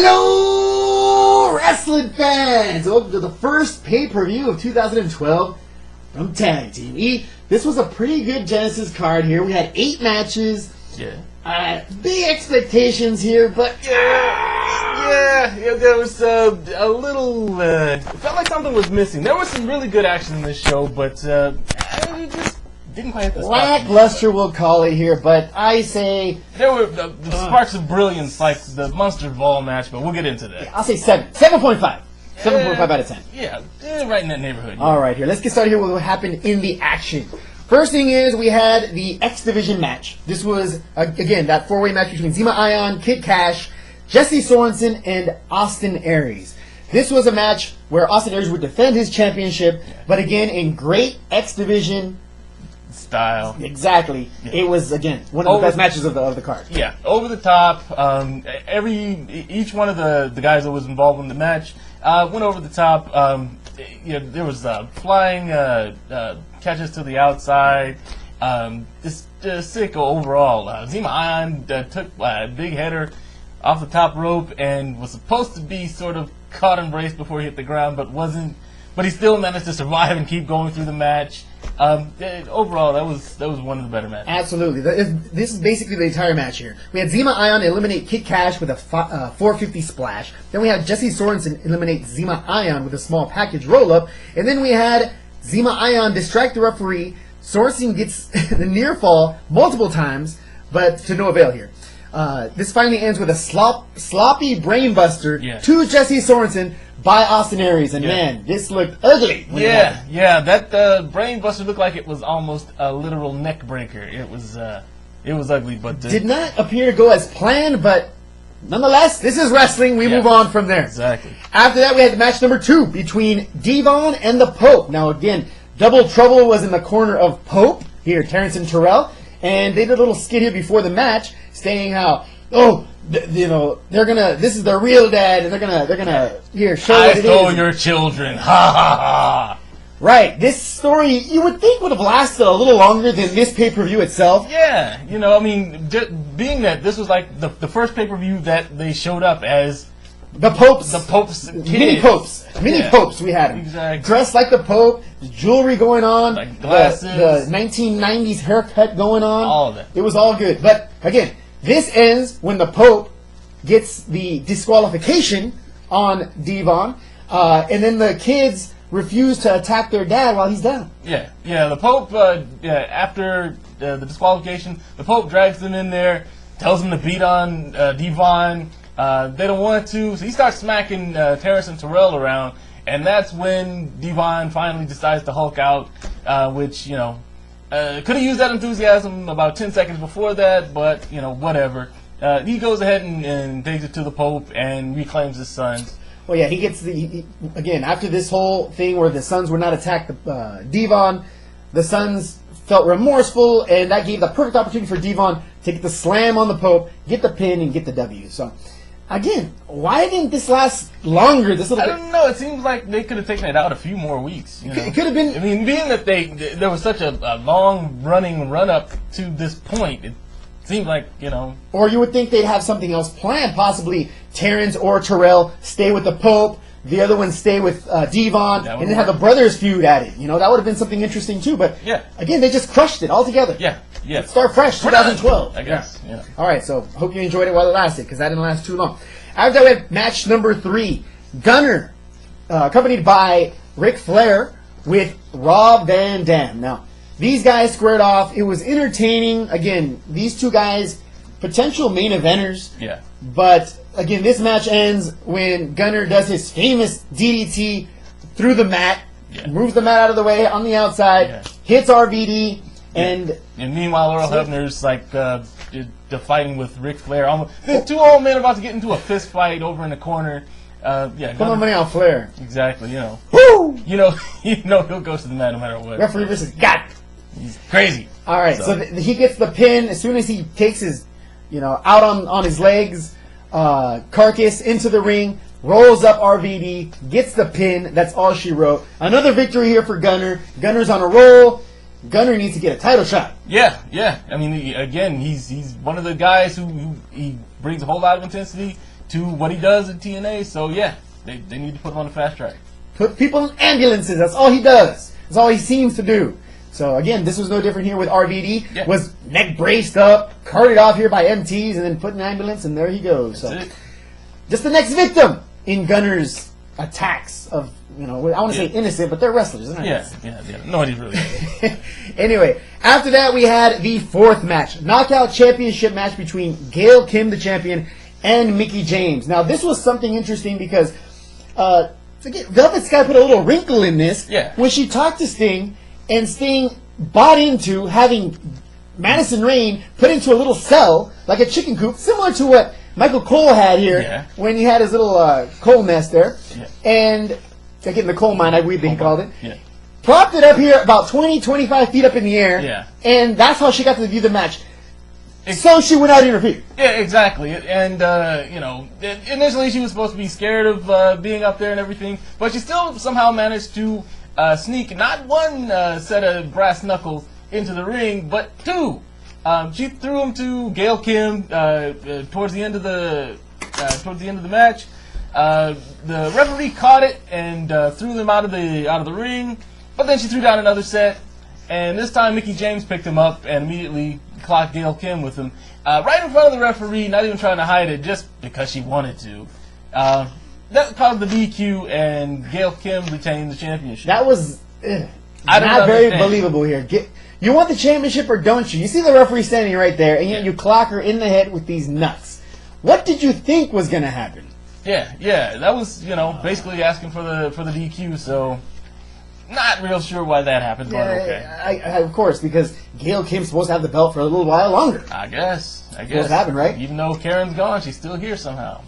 Hello, wrestling fans! Welcome to the first pay-per-view of 2012 from Tag Team E. This was a pretty good Genesis card here. We had 8 matches. Yeah. Big expectations here, but Yeah, there was a little. It felt like something was missing. There was some really good action in this show, but it just didn't quite hit the spot. lackluster, we'll call it here. But I say There were the sparks of brilliance, like the Monster Ball match, but we'll get into that. I'll say 7.5. 7.5 out of 10. Yeah, right in that neighborhood. Yeah. All right, here. Let's get started here with what happened in the action. First thing is we had the X Division match. This was, again, that 4-way match between Zema Ion, Kid Cash, Jesse Sorensen, and Austin Aries. This was a match where Austin Aries would defend his championship, but again, in great X Division Style. Exactly. Yeah. It was, again, one of the best matches of the card. Yeah, over the top. Each one of the guys that was involved in the match went over the top. There was flying catches to the outside. Just sick overall. Zema Ion took a big header off the top rope and was supposed to be sort of caught and braced before he hit the ground, but wasn't. But he still managed to survive and keep going through the match. Overall, that was one of the better matches. Absolutely. This is basically the entire match here. We had Zema Ion eliminate Kid Cash with a 450 splash. Then we had Jesse Sorensen eliminate Zema Ion with a small package roll-up. And then we had Zema Ion distract the referee. Sorensen gets the near fall multiple times, but to no avail here. This finally ends with a sloppy brainbuster to Jesse Sorensen by Austin Aries, and man, this looked ugly. That brainbuster looked like it was almost a literal neck breaker. It was ugly, but did not appear to go as planned. But nonetheless, this is wrestling. We move on from there. Exactly. After that, we had match number 2 between Devon and the Pope. Now again, Double Trouble was in the corner of Pope here, Terrence and Terrell, and they did a little skit here before the match, saying how this is their real dad, and they're gonna here show what it is. I stole your children, ha ha ha. Right, this story you would think would have lasted a little longer than this pay-per-view itself. Yeah, being that this was like the first pay-per-view that they showed up as the Pope's kids. mini popes. We had them dressed like the Pope, the jewelry going on, like glasses, the 1990s haircut going on. All of that. It was all good, but again. This ends when the Pope gets the disqualification on Devon, and then the kids refuse to attack their dad while he's down. Yeah. The Pope, after the disqualification, the Pope drags them in there, tells them to beat on Devon. They don't want to, so he starts smacking Terrence and Terrell around, and that's when Devon finally decides to Hulk out, which, could have used that enthusiasm about 10 seconds before that, but, whatever. He goes ahead and takes it to the Pope and reclaims his sons. Well, yeah, he gets again, after this whole thing where the sons were not attacked Devon, the sons felt remorseful, and that gave the perfect opportunity for Devon to get the slam on the Pope, get the pin, and get the W. So, again, why didn't this last longer? I don't know. It seems like they could have taken it out a few more weeks. It could have been. I mean, being that there was such a long running run up to this point, it seemed like Or you would think they'd have something else planned. Possibly Terrence or Terrell stay with the Pope, the other one stay with Devon, and then have the brothers feud at it. That would have been something interesting too. But again, they just crushed it altogether. Yeah. Let's start fresh, 2012. I guess. Yeah. All right, so hope you enjoyed it while it lasted, because that didn't last too long. After that, we had match number 3. Gunner, accompanied by Ric Flair, with Rob Van Dam. Now, these guys squared off. It was entertaining. Again, these two guys, potential main eventers. Yeah. But, again, this match ends when Gunner does his famous DDT through the mat, moves the mat out of the way on the outside, hits RVD, and meanwhile, Earl Hebner's like fighting with Ric Flair. The two old men about to get into a fist fight over in the corner. Put my money on Flair. Exactly. Woo! He'll go to the mat no matter what. Referee versus God. He's crazy. All right, so he gets the pin as soon as he takes his, out on his legs, carcass into the ring, rolls up RVD, gets the pin. That's all she wrote. Another victory here for Gunner. Gunner's on a roll. Gunner needs to get a title shot. Yeah. I mean, again, he's one of the guys who he brings a whole lot of intensity to what he does in TNA. So yeah, they need to put him on the fast track. Put people in ambulances. That's all he does. That's all he seems to do. So again, this was no different here with RVD. Yeah. Was neck braced up, carted off here by MTs, and then put in an ambulance, and there he goes. That's it. Just the next victim in Gunner's attacks of, I want to say innocent, but they're wrestlers, isn't it? Yeah. Nobody's really. Anyway, after that we had the fourth match, knockout championship match between Gail Kim, the champion, and Mickie James. Now this was something interesting because Velvet Sky put a little wrinkle in this when she talked to Sting, and Sting bought into having Madison Rayne put into a little cell, like a chicken coop, similar to what Michael Cole had here when he had his little coal nest there. Yeah. And, again, the coal mine, I believe he called it. Yeah. Propped it up here about 20, 25 feet up in the air. Yeah. And that's how she got to view the match. So she went out and interfered. Yeah, exactly. And, initially she was supposed to be scared of being up there and everything, but she still somehow managed to sneak not one set of brass knuckles into the ring, but two. She threw them to Gail Kim towards the end of the match. The referee caught it and threw them out of the ring, but then she threw down another set, and this time Mickie James picked him up and immediately clocked Gail Kim with him right in front of the referee, not even trying to hide it, just because she wanted to. That caused the DQ, and Gail Kim retained the championship. That was not very believable here. You want the championship or don't you? You see the referee standing right there, and yet you clock her in the head with these nuts. What did you think was going to happen? Yeah, that was basically asking for the DQ. So not real sure why that happened, but okay. Of course, because Gail Kim's supposed to have the belt for a little while longer. I guess. What happened, right? Even though Karen's gone, she's still here somehow.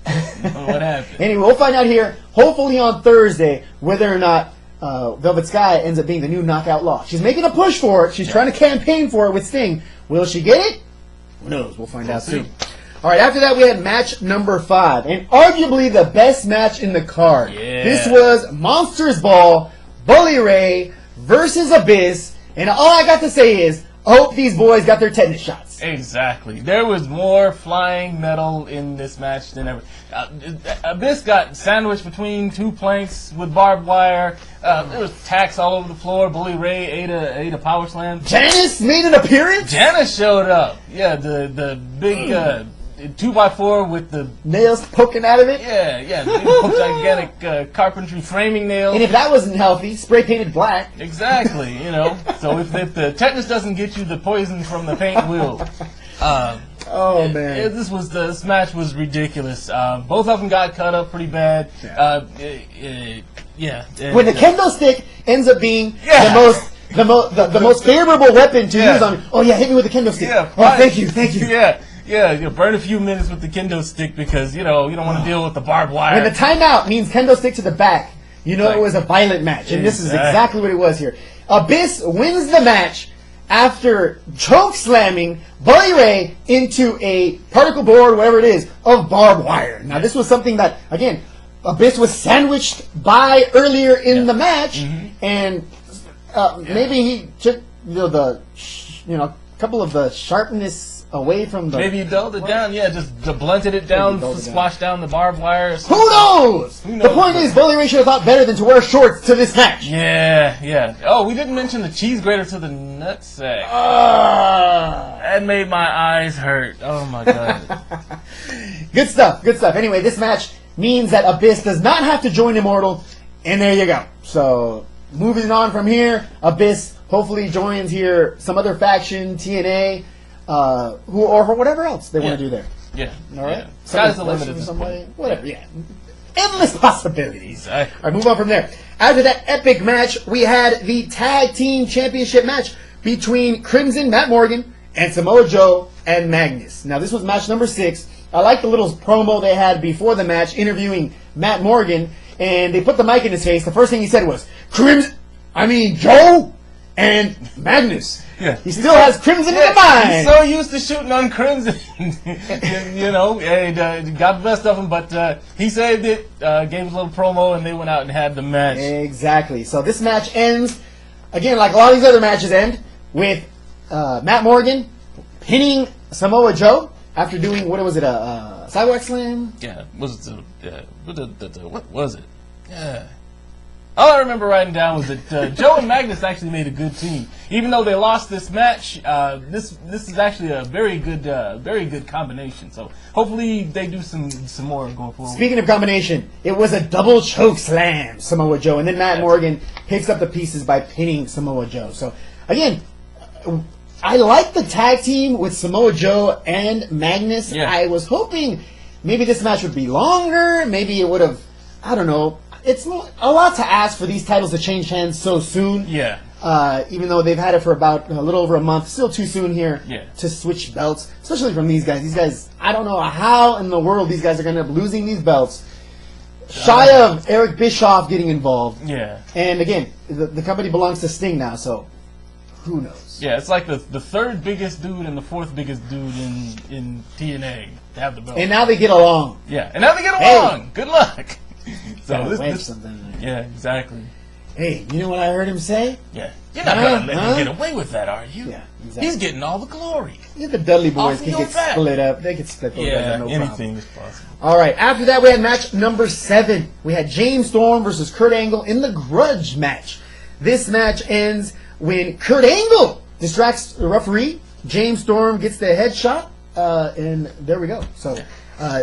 What happened? Anyway, we'll find out here, hopefully on Thursday, whether or not Velvet Sky ends up being the new Knockout Law. She's making a push for it. She's trying to campaign for it with Sting. Will she get it? Who knows? We'll find out soon. All right, after that we had match number 5, and arguably the best match in the card. Yeah. This was Monsters Ball, Bully Ray versus Abyss, and all I got to say is, I hope these boys got their tetanus shots. Exactly. There was more flying metal in this match than ever. Abyss got sandwiched between two planks with barbed wire. There was tacks all over the floor. Bully Ray ate a power slam. Janice made an appearance? Janice showed up. Yeah, the big 2x4 with the nails poking out of it? Yeah, big gigantic carpentry framing nails. And if that wasn't healthy, spray painted black. Exactly, So if the tetanus doesn't get you, the poison from the paint will. Oh man! This match was ridiculous. Both of them got cut up pretty bad. When the kendo stick ends up being the most favorable weapon to use on. Oh yeah, hit me with the kendo stick. Yeah, thank you. Yeah, burn a few minutes with the kendo stick because you don't want to deal with the barbed wire. When the timeout means kendo stick to the back, it was a violent match, and this is exactly what it was here. Abyss wins the match after choke slamming Bully Ray into a particle board, whatever it is, of barbed wire. Now this was something that, again, Abyss was sandwiched by earlier in the match, and maybe he took a couple of the sharpness away from the... Maybe he dulled it down, just blunted it down, squashed down the barbed wire. Who knows? The point is, Bully Ray should have thought better than to wear shorts to this match. Yeah. Oh, we didn't mention the cheese grater to the nutsack. That made my eyes hurt. Oh my god. Good stuff. Anyway, this match means that Abyss does not have to join Immortal, and there you go. So, moving on from here, Abyss hopefully joins here some other faction, TNA, or whatever else they want to do there. Yeah. All right. Sky's the limit at this point. Whatever. Yeah. Endless possibilities. Exactly. All right, move on from there. After that epic match, we had the Tag Team Championship match between Crimson, Matt Morgan, and Samoa Joe and Magnus. Now, this was match number 6. I like the little promo they had before the match interviewing Matt Morgan, and they put the mic in his face. The first thing he said was, Joe and Magnus. Yeah. He still has Crimson in the mind. He's so used to shooting on Crimson. And got the best of him, but he saved it, gave a little promo, and they went out and had the match. Exactly. So this match ends, again, like a lot of these other matches end, with Matt Morgan pinning Samoa Joe after doing, what was it, a Sidewalk Slam. Yeah, what was it? Yeah. All I remember writing down was that Joe and Magnus actually made a good team. Even though they lost this match, this is actually a very good combination. So hopefully they do some more going forward. Speaking of combination, it was a double choke slam, Samoa Joe, and then Matt Morgan picks up the pieces by pinning Samoa Joe. So again, I like the tag team with Samoa Joe and Magnus. Yeah. I was hoping maybe this match would be longer. Maybe it would have, I don't know. It's a lot to ask for these titles to change hands so soon. Yeah. Even though they've had it for about a little over a month, still too soon here to switch belts, especially from these guys. These guys, I don't know how in the world these guys are going to end up losing these belts. Shy of Eric Bischoff getting involved. Yeah. And again, the company belongs to Sting now, so who knows? Yeah, it's like the third biggest dude and the fourth biggest dude in TNA to have the belt. And now they get along. Yeah, and now they get along. Hey. Good luck. So something. Yeah, exactly. Hey, you know what I heard him say? Yeah. You're not going to let him get away with that, are you? Yeah, exactly. He's getting all the glory. Yeah, the Dudley Boys can get split up. They can split those guys up, no anything problem. is possible. All right, after that we had match number 7. We had James Storm versus Kurt Angle in the Grudge match. This match ends when Kurt Angle distracts the referee. James Storm gets the headshot, and there we go. So,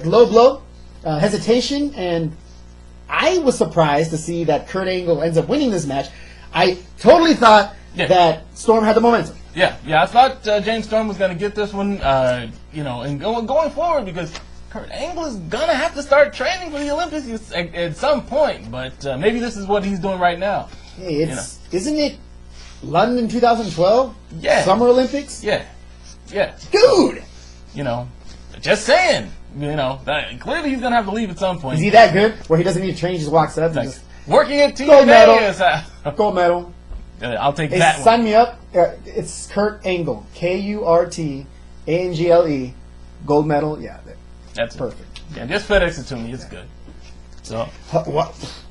low blow, hesitation, and I was surprised to see that Kurt Angle ends up winning this match. I totally thought that Storm had the momentum. Yeah, I thought James Storm was going to get this one, and going forward, because Kurt Angle is going to have to start training for the Olympics at some point, but maybe this is what he's doing right now. Hey, isn't it London 2012? Yeah. Summer Olympics? Yeah. Dude! Just saying. Clearly he's gonna have to leave at some point. Is he that good where he doesn't need to train? He just walks up and just working at TNA. Gold medal. Gold medal. I'll take that one. Sign me up. It's Kurt Angle. KurtAngle. Gold medal. Yeah, that's perfect. Yeah, just FedEx it to me. It's good. So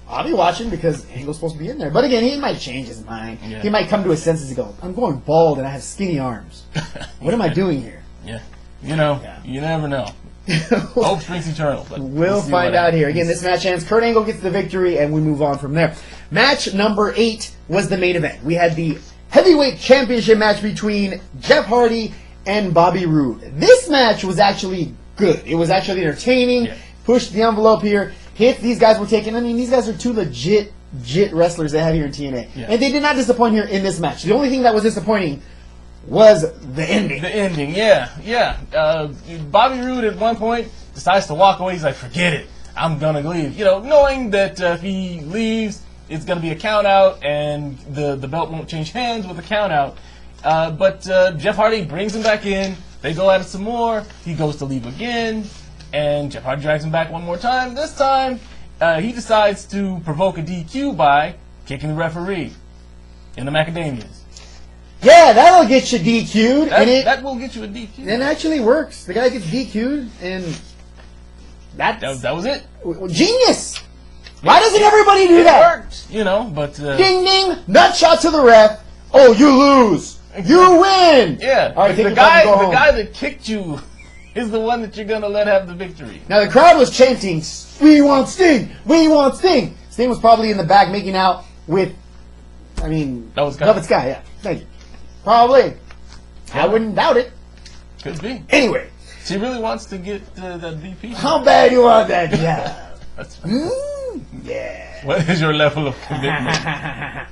I'll be watching because Angle's supposed to be in there. But again, he might change his mind. Yeah. He might come to his senses and go, "I'm going bald and I have skinny arms. What am I doing here?" Yeah. You never know. Hope springs eternal. But we'll find out here. Again, this match ends. Kurt Angle gets the victory, and we move on from there. Match number 8 was the main event. We had the heavyweight championship match between Jeff Hardy and Bobby Roode. This match was actually good. It was actually entertaining. Yeah. Pushed the envelope here. Hits these guys were taking. I mean, these guys are two legit wrestlers they have here in TNA. Yeah. And they did not disappoint here in this match. The only thing that was disappointing was the ending. The ending, yeah. Bobby Roode at one point decides to walk away. He's like, forget it. I'm going to leave. Knowing that if he leaves, it's going to be a count out and the belt won't change hands with a count out. But Jeff Hardy brings him back in. They go at it some more. He goes to leave again. And Jeff Hardy drags him back one more time. This time, he decides to provoke a DQ by kicking the referee in the macadamias. Yeah, that'll get you DQ'd. That will get you a DQ. It actually works. The guy gets DQ'd, and that was it. Genius! Why doesn't everybody do that? It worked, but... ding, ding, nut shot to the ref. Oh, you lose. You win. Yeah. All right, the guy that kicked you is the one that you're going to let have the victory. Now, the crowd was chanting, "We want Sting! We want Sting!" Sting was probably in the back making out with, Velvet Sky, yeah. Thank you. Probably. I wouldn't doubt it. Could be. Anyway. She really wants to get that VP. How bad you want that job? That's right. Yeah. What is your level of commitment?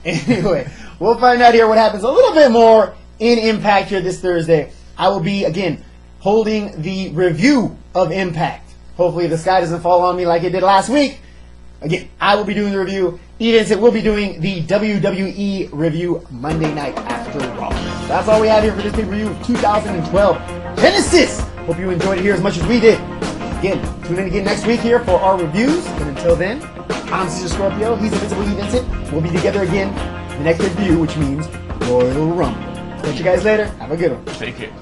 Anyway, we'll find out here what happens a little bit more in Impact here this Thursday. I will be, again, holding the review of Impact. Hopefully the sky doesn't fall on me like it did last week. Again, I will be doing the review. Vincent will be doing the WWE review Monday night after Raw. That's all we have here for this big review of 2012 Genesis. Hope you enjoyed it here as much as we did. Again, tune in again next week here for our reviews. And until then, I'm Caesar Scorpio. He's Invincible E. Vincent. We'll be together again the next review, which means Royal Rumble. Catch you guys later. Have a good one. Take care.